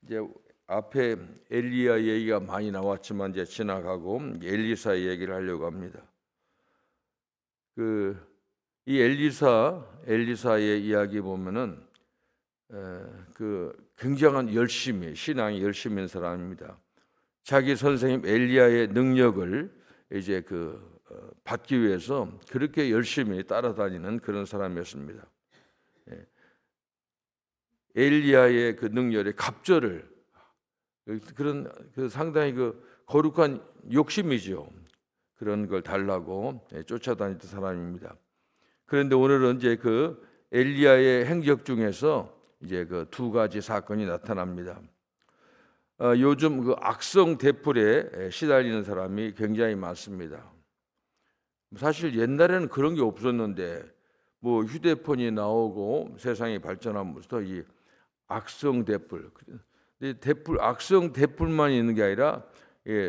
이제 앞에 엘리야 얘기가 많이 나왔지만 이제 지나가고 엘리사 얘기를 하려고 합니다. 이 엘리사의 이야기 보면은 굉장한 신앙이 열심인 사람입니다. 자기 선생님 엘리야의 능력을 이제 받기 위해서 그렇게 열심히 따라다니는 그런 사람이었습니다. 엘리야의 그 능력의 갑절을 그런 상당히 거룩한 욕심이죠. 그런 걸 달라고 쫓아다니던 사람입니다. 그런데 오늘은 이제 엘리야의 행적 중에서 이제 두 가지 사건이 나타납니다. 요즘 악성 대풀에 시달리는 사람이 굉장히 많습니다. 사실 옛날에는 그런 게 없었는데 뭐 휴대폰이 나오고 세상이 발전하면서 이 악성 대풀, 악성 대풀만 있는 게 아니라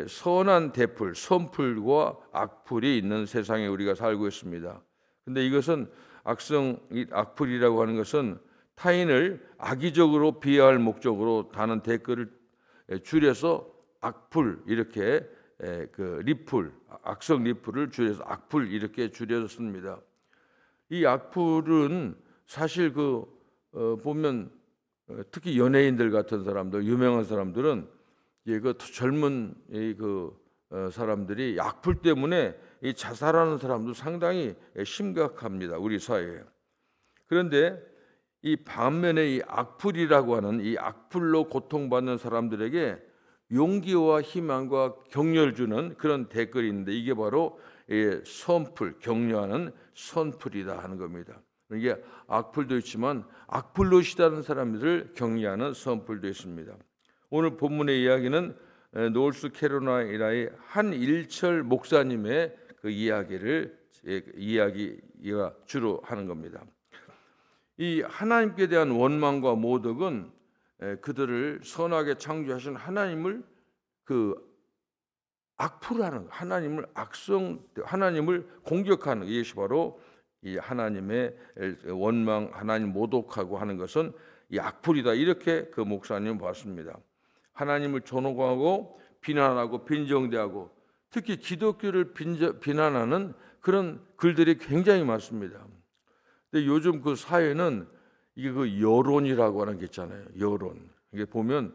선한 대풀, 선풀과 악풀이 있는 세상에 우리가 살고 있습니다. 근데 이것은 악풀이라고 하는 것은 타인을 악의적으로 비하할 목적으로 다는 댓글을 줄여서 악풀 이렇게 리풀, 악성 리풀을 줄여서 악풀 이렇게 줄여서 씁니다. 이 악풀은 사실 보면 특히 연예인들 같은 사람들, 유명한 사람들은 젊은 사람들이 악풀 때문에 이 자살하는 사람도 상당히 심각합니다. 우리 사회에. 그런데 이 반면에 이 악풀이라고 하는 이 악풀로 고통받는 사람들에게 용기와 희망과 격려를 주는 그런 댓글이 있는데 이게 바로 선풀, 격려하는 선풀이다 하는 겁니다. 이게 악풀도 있지만 악풀로 시달리는 사람들을 격려하는 선풀도 있습니다. 오늘 본문의 이야기는 노스캐롤라이나의 한일철 목사님의 이야기가 주로 하는 겁니다. 이 하나님께 대한 원망과 모독은 그들을 선하게 창조하신 하나님을 악풀하는 하나님을 공격하는 이것이 바로 이 하나님의 원망, 하나님 모독하고 하는 것은 이 악풀이다 이렇게 목사님은 봤습니다. 하나님을 존혹하고 비난하고 빈정대하고 특히 기독교를 비난하는 그런 글들이 굉장히 많습니다. 근데 요즘 사회는 이게 여론이라고 하는 게 있잖아요. 여론. 이게 보면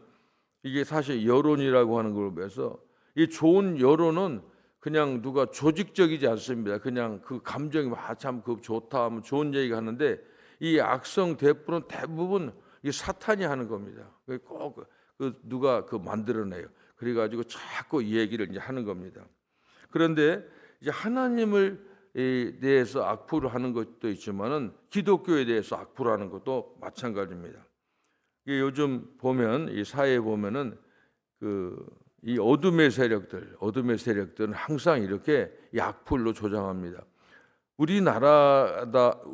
이게 사실 여론이라고 하는 걸 보면서 이 좋은 여론은 그냥 누가 조직적이지 않습니다. 그냥 감정이 참 좋다 하면 좋은 얘기가 하는데 이 악성 대풀은 대부분 이 사탄이 하는 겁니다. 꼭 누가 만들어내요. 그래가지고 자꾸 이 얘기를 이제 하는 겁니다. 그런데 이제 하나님을 대해서 악풀을 하는 것도 있지만은 기독교에 대해서 악풀을 하는 것도 마찬가지입니다. 요즘 보면 이 사회에 보면은 이 어둠의 세력들은 항상 이렇게 이 악풀로 조장합니다. 우리나라도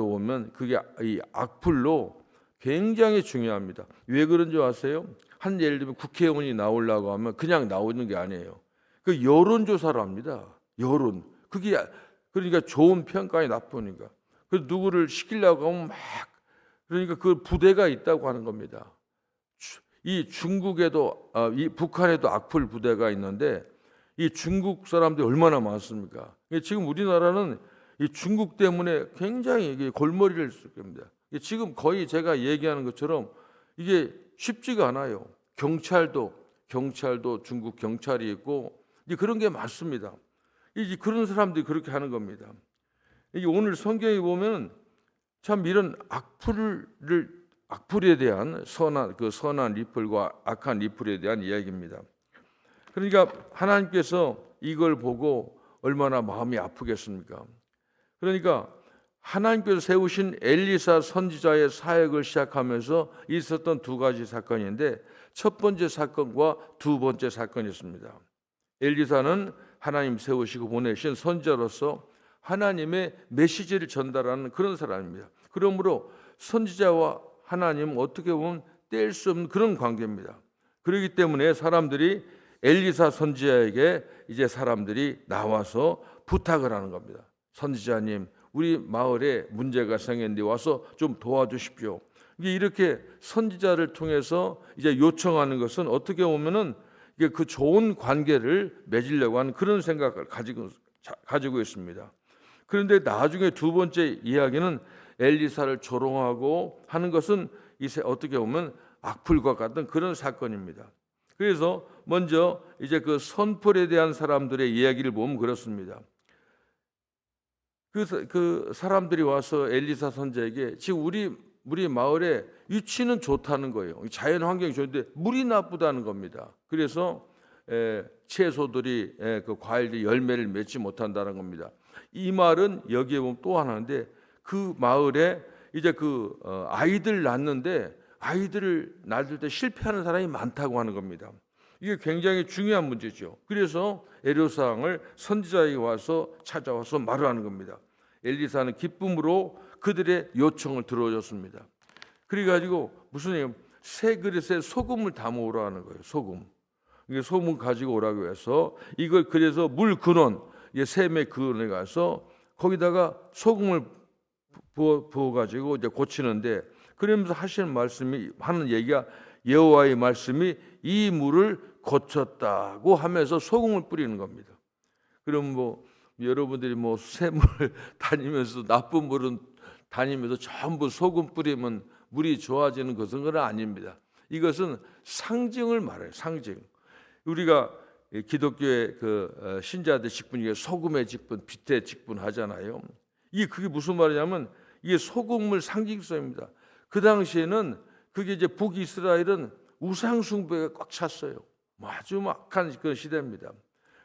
보면 그게 이 악풀로 굉장히 중요합니다. 왜 그런지 아세요? 예를 들면 국회의원이 나오려고 하면 그냥 나오는 게 아니에요. 여론조사를 합니다. 여론. 그게 그러니까 좋은 평가에 나쁘니까. 그래서 누구를 시키려고 하면 그러니까 부대가 있다고 하는 겁니다. 이 중국에도 이 북한에도 악플 부대가 있는데 이 중국 사람들이 얼마나 많습니까? 지금 우리나라는 이 중국 때문에 굉장히 골머리를 쓸 겁니다. 지금 거의 제가 얘기하는 것처럼 이게 쉽지가 않아요. 경찰도 중국 경찰이 있고 그런 게 많습니다. 그런 사람들이 그렇게 하는 겁니다. 오늘 성경에 보면 참 이런 악풀에 대한 선한 리플과 악한 리플에 대한 이야기입니다. 그러니까 하나님께서 이걸 보고 얼마나 마음이 아프겠습니까? 그러니까 하나님께서 세우신 엘리사 선지자의 사역을 시작하면서 있었던 두 가지 사건인데 첫 번째 사건과 두 번째 사건이 있습니다. 엘리사는 하나님 세우시고 보내신 선지자로서 하나님의 메시지를 전달하는 그런 사람입니다. 그러므로 선지자와 하나님은 어떻게 보면 뗄 수 없는 그런 관계입니다. 그렇기 때문에 사람들이 엘리사 선지자에게 이제 사람들이 나와서 부탁을 하는 겁니다. 선지자님, 우리 마을에 문제가 생겼는데 와서 좀 도와주십시오. 이렇게 선지자를 통해서 이제 요청하는 것은 어떻게 보면은 이게 그 좋은 관계를 맺으려고 하는 그런 생각을 가지고 있습니다. 그런데 나중에 두 번째 이야기는 엘리사를 조롱하고 하는 것은 어떻게 보면 악플과 같은 그런 사건입니다. 그래서 먼저 이제 그 선풀에 대한 사람들의 이야기를 보면 그렇습니다. 그 사람들이 와서 엘리사 선지자에게 지금 우리 마을에 위치는 좋다는 거예요. 자연 환경이 좋은데 물이 나쁘다는 겁니다. 그래서 채소들이 그 과일들이 열매를 맺지 못한다는 겁니다. 이 말은 여기에 보면 또 하나인데 그 마을에 이제 아이들 낳는데 아이들을 낳을 때 실패하는 사람이 많다고 하는 겁니다. 이게 굉장히 중요한 문제죠. 그래서 애로사항을 선지자에게 와서 찾아와서 말을 하는 겁니다. 엘리사는 기쁨으로 그들의 요청을 들어줬습니다. 그래가지고 무슨 얘기냐면 새 그릇에 소금을 담아오라 하는 거예요. 소금 가지고 오라고 해서 이걸 그래서 물 근원, 샘의 근원에 가서 거기다가 소금을 부어가지고 이제 고치는데 그러면서 하는 얘기가 여호와의 말씀이 이 물을 고쳤다고 하면서 소금을 뿌리는 겁니다. 그럼 여러분들이 샘을 다니면서 나쁜 물은 다니면서 전부 소금 뿌리면 물이 좋아지는 것은 아닙니다. 이것은 상징을 말해요. 상징. 우리가 기독교의 신자들 직분 중에 소금의 직분, 빛의 직분 하잖아요. 그게 무슨 말이냐면 이게 소금물 상징성입니다. 그 당시에는 그게 이제 북이스라엘은 우상 숭배가 꽉 찼어요. 아주 막한 그 시대입니다.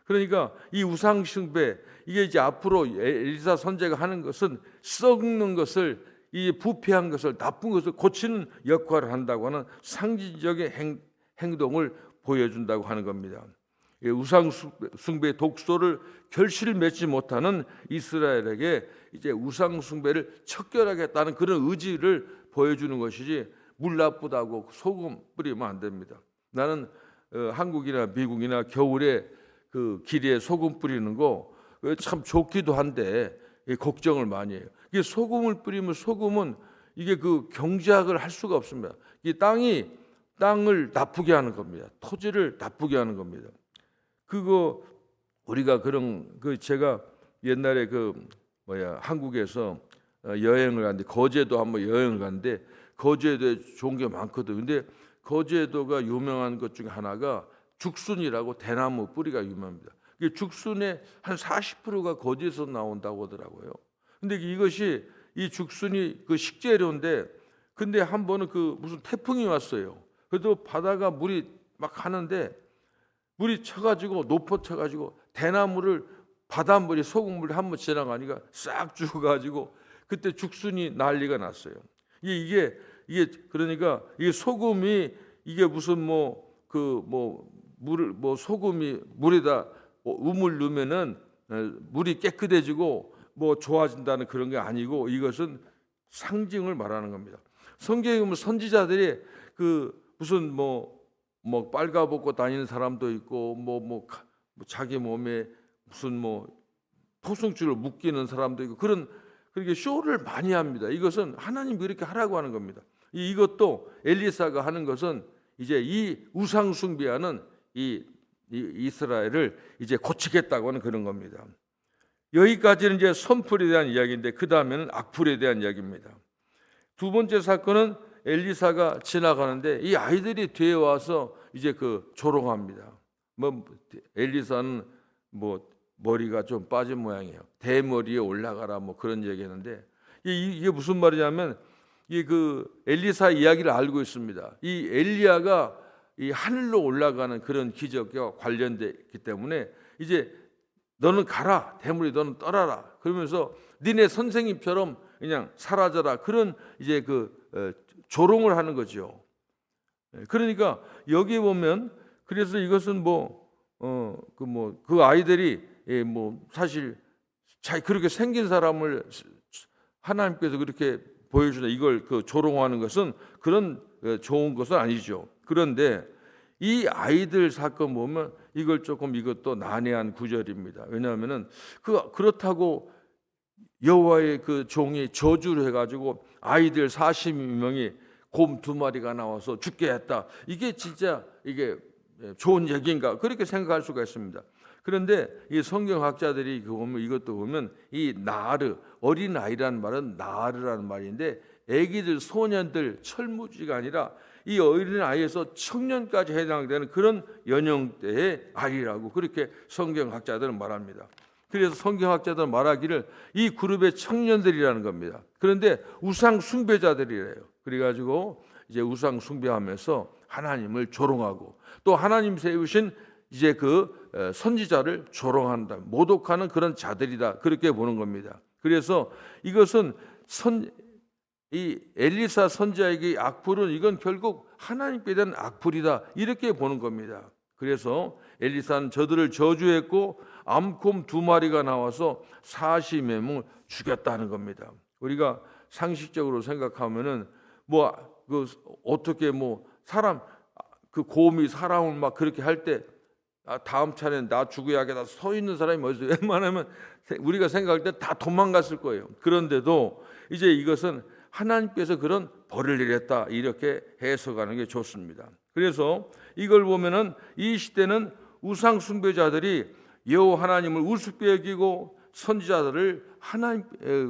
그러니까 이 우상 숭배 이게 이제 앞으로 엘리사 선지자가 하는 것은 썩는 것을 이 부패한 것을 나쁜 것을 고치는 역할을 한다고 하는 상징적인 행동을 보여준다고 하는 겁니다. 우상 숭배의 독소를 결실을 맺지 못하는 이스라엘에게 이제 우상 숭배를 척결하겠다는 그런 의지를 보여주는 것이지 물 나쁘다고 소금 뿌리면 안 됩니다. 나는 한국이나 미국이나 겨울에 그 길에 소금 뿌리는 거 참 좋기도 한데 걱정을 많이 해요. 이게 소금을 뿌리면 소금은 이게 그 경작을 할 수가 없습니다. 이 땅을 나쁘게 하는 겁니다. 토지를 나쁘게 하는 겁니다. 우리가 제가 옛날에 한국에서 여행을 갔는데 거제도 한번 여행을 갔는데 거제도에 좋은 게 많거든. 근데 거제도가 유명한 것 중에 하나가 죽순이라고 대나무 뿌리가 유명합니다. 죽순의 한 40%가 거제에서 나온다고 하더라고요. 근데 이것이 이 죽순이 그 식재료인데 근데 한 번은 무슨 태풍이 왔어요. 그래도 바다가 물이 막 하는데 물이 쳐가지고 높아쳐가지고 대나무를 바닷물이 소금물이 한번 지나가니까 싹 죽어가지고 그때 죽순이 난리가 났어요. 이게 그러니까 이게 소금이 이게 무슨 소금이 물에다 우물 넣으면은 물이 깨끗해지고 좋아진다는 그런 게 아니고 이것은 상징을 말하는 겁니다. 성경에 보면 선지자들이 무슨 빨가벗고 다니는 사람도 있고 자기 몸에 무슨 포승줄을 묶이는 사람도 있고 그렇게 쇼를 많이 합니다. 이것은 하나님이 이렇게 하라고 하는 겁니다. 이것도 엘리사가 하는 것은 이제 이 우상 숭배하는 이 이스라엘을 이제 고치겠다고 하는 그런 겁니다. 여기까지는 이제 선풀에 대한 이야기인데 그 다음에는 악풀에 대한 이야기입니다. 두 번째 사건은 엘리사가 지나가는데 이 아이들이 뒤에 와서 이제 조롱합니다. 엘리사는 머리가 좀 빠진 모양이에요. 대머리에 올라가라 그런 얘기했는데 이게 무슨 말이냐면 엘리사 이야기를 알고 있습니다. 이 엘리야가 이 하늘로 올라가는 그런 기적과 관련되기 때문에 이제 너는 가라, 대머리 너는 떠나라. 그러면서 니네 선생님처럼 그냥 사라져라. 그런 이제 조롱을 하는 거죠. 그러니까 여기에 보면 그래서 이것은 그 아이들이 사실 그렇게 생긴 사람을 하나님께서 그렇게 보여주는 이걸 조롱하는 것은 그런 좋은 것은 아니죠. 그런데 이 아이들 사건 보면 이것도 난해한 구절입니다. 왜냐하면은 그렇다고 여호와의 종이 저주를 해가지고 아이들 40명이 곰 2마리가 나와서 죽게 했다. 이게 진짜 이게 좋은 얘기인가? 그렇게 생각할 수가 있습니다. 그런데 이 성경학자들이 보면 이것도 보면 이 나르, 어린 아이라는 말은 나르라는 말인데 아기들, 소년들, 철무지가 아니라 이 어린 아이에서 청년까지 해당되는 그런 연령대의 아이라고 그렇게 성경학자들은 말합니다. 그래서 성경학자들은 말하기를 이 그룹의 청년들이라는 겁니다. 그런데 우상 숭배자들이래요. 그래가지고 이제 우상 숭배하면서 하나님을 조롱하고 또 하나님 세우신 이제 그 선지자를 조롱한다, 모독하는 그런 자들이다, 그렇게 보는 겁니다. 그래서 이것은 이 엘리사 선지자에게 악플은 이건 결국 하나님께 대한 악플이다, 이렇게 보는 겁니다. 그래서 엘리사는 저들을 저주했고 암곰 2마리가 나와서 40명을 죽였다는 겁니다. 우리가 상식적으로 생각하면은 어떻게 사람 그 곰이 사람을 막 그렇게 할 때 다음 차례는 나 죽어야겠다 서 있는 사람이 어디서 웬만하면 우리가 생각할 때 다 도망갔을 거예요. 그런데도 이제 이것은 하나님께서 그런 벌을 내렸다, 이렇게 해석하는 게 좋습니다. 그래서 이걸 보면은 이 시대는 우상 숭배자들이 여호와 하나님을 우습게 여기고 선지자들을 하나님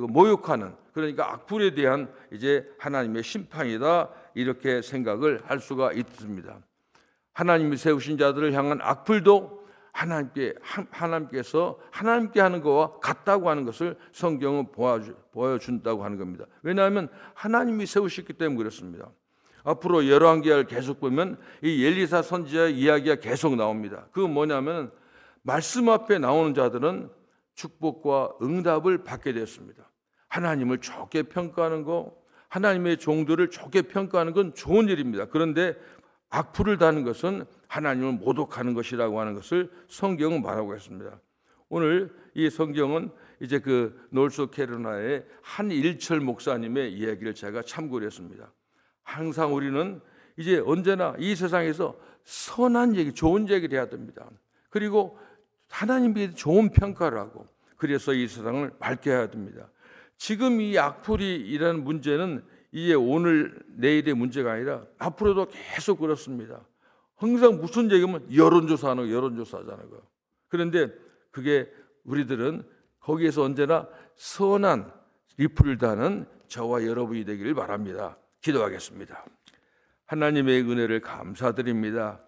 모욕하는, 그러니까 악플에 대한 이제 하나님의 심판이다, 이렇게 생각을 할 수가 있습니다. 하나님이 세우신 자들을 향한 악플도 하나님께서 하나님께 하는 것과 같다고 하는 것을 성경은 보여준다고 하는 겁니다. 왜냐하면 하나님이 세우셨기 때문에 그렇습니다. 앞으로 열왕기하를 계속 보면 이 엘리사 선지자의 이야기가 계속 나옵니다. 그건 뭐냐면 말씀 앞에 나오는 자들은 축복과 응답을 받게 되었습니다. 하나님을 좋게 평가하는 거, 하나님의 종들을 좋게 평가하는 건 좋은 일입니다. 그런데 악플을 다는 것은 하나님을 모독하는 것이라고 하는 것을 성경은 말하고 있습니다. 오늘 이 성경은 이제 그 노스캐롤라이나의 한일철 목사님의 이야기를 제가 참고를 했습니다. 항상 우리는 이제 언제나 이 세상에서 선한 얘기, 좋은 얘기를 해야 됩니다. 그리고 하나님께 좋은 평가를 하고, 그래서 이 세상을 밝게 해야 됩니다. 지금 이 악플이라는 문제는 이게 오늘 내일의 문제가 아니라 앞으로도 계속 그렇습니다. 항상 무슨 얘기면 여론조사하는 거, 여론조사하자는 거. 그런데 그게 우리들은 거기에서 언제나 선한 리플을 다는 저와 여러분이 되기를 바랍니다. 기도하겠습니다. 하나님의 은혜를 감사드립니다.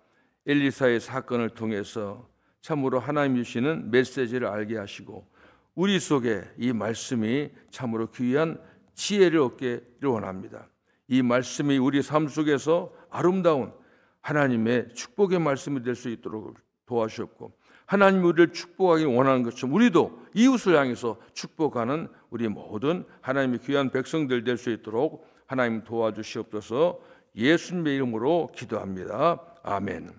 엘리사의 사건을 통해서 참으로 하나님 주시는 메시지를 알게 하시고 우리 속에 이 말씀이 참으로 귀한 지혜를 얻기를 원합니다. 이 말씀이 우리 삶 속에서 아름다운 하나님의 축복의 말씀이 될 수 있도록 도와주셨고, 하나님 우리를 축복하기 원하는 것처럼 우리도 이웃을 향해서 축복하는 우리 모든 하나님의 귀한 백성들 될 수 있도록 하나님 도와주시옵소서. 예수님의 이름으로 기도합니다. 아멘.